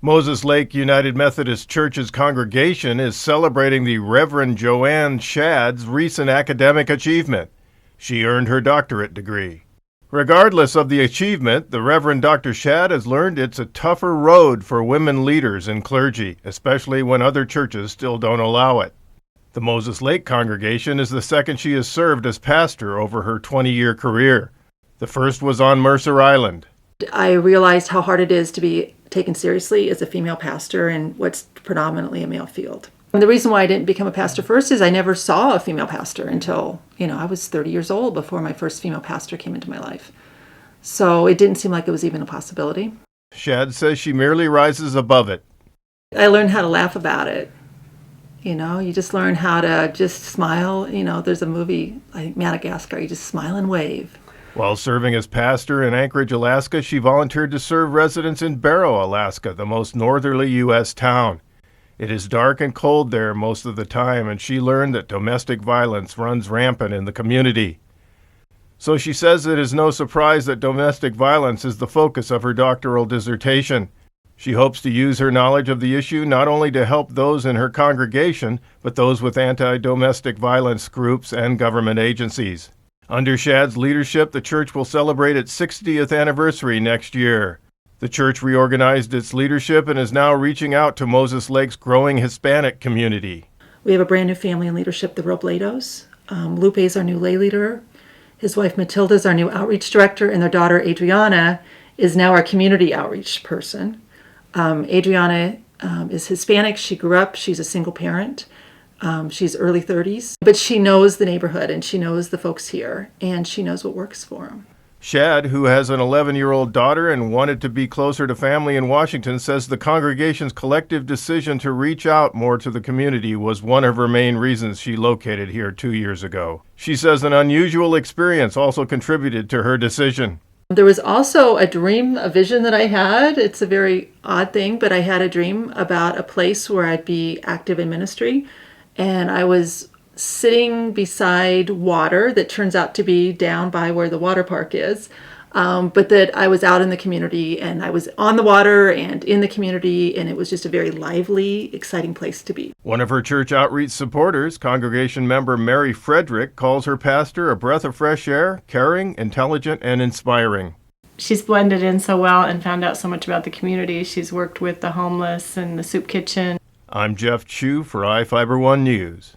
Moses Lake United Methodist Church's congregation is celebrating the Reverend JoAnn Shaadd's recent academic achievement. She earned her doctorate degree. Regardless of the achievement, the Reverend Dr. Shaadt has learned it's a tougher road for women leaders in clergy, especially when other churches still don't allow it. The Moses Lake congregation is the second she has served as pastor over her 20-year career. The first was on Mercer Island. I realized how hard it is to be taken seriously as a female pastor in what's predominantly a male field. And the reason why I didn't become a pastor first is I never saw a female pastor until, I was 30 years old before my first female pastor came into my life. So it didn't seem like it was even a possibility. Shaadt says she merely rises above it. I learned how to laugh about it. You just learn how to just smile. There's a movie, I think Madagascar, you just smile and wave. While serving as pastor in Anchorage, Alaska, she volunteered to serve residents in Barrow, Alaska, the most northerly U.S. town. It is dark and cold there most of the time, and she learned that domestic violence runs rampant in the community. So she says it is no surprise that domestic violence is the focus of her doctoral dissertation. She hopes to use her knowledge of the issue not only to help those in her congregation, but those with anti-domestic violence groups and government agencies. Under Shaadd's leadership, the church will celebrate its 60th anniversary next year. The church reorganized its leadership and is now reaching out to Moses Lake's growing Hispanic community. We have a brand new family in leadership, the Robledos. Lupe is our new lay leader. His wife Matilda is our new outreach director, and their daughter Adriana is now our community outreach person. Adriana is Hispanic. She's a single parent. She's early 30s, but she knows the neighborhood and she knows the folks here and she knows what works for them. Shaadt, who has an 11-year-old daughter and wanted to be closer to family in Washington, says the congregation's collective decision to reach out more to the community was one of her main reasons she located here 2 years ago. She says an unusual experience also contributed to her decision. There was also a vision that I had. It's a very odd thing, but I had a dream about a place where I'd be active in ministry. And I was sitting beside water that turns out to be down by where the water park is, but that I was out in the community and I was on the water and in the community, and it was just a very lively, exciting place to be. One of her church outreach supporters, congregation member Mary Frederick, calls her pastor a breath of fresh air, caring, intelligent, and inspiring. She's blended in so well and found out so much about the community. She's worked with the homeless and the soup kitchen. I'm Jeff Chu for iFiber One News.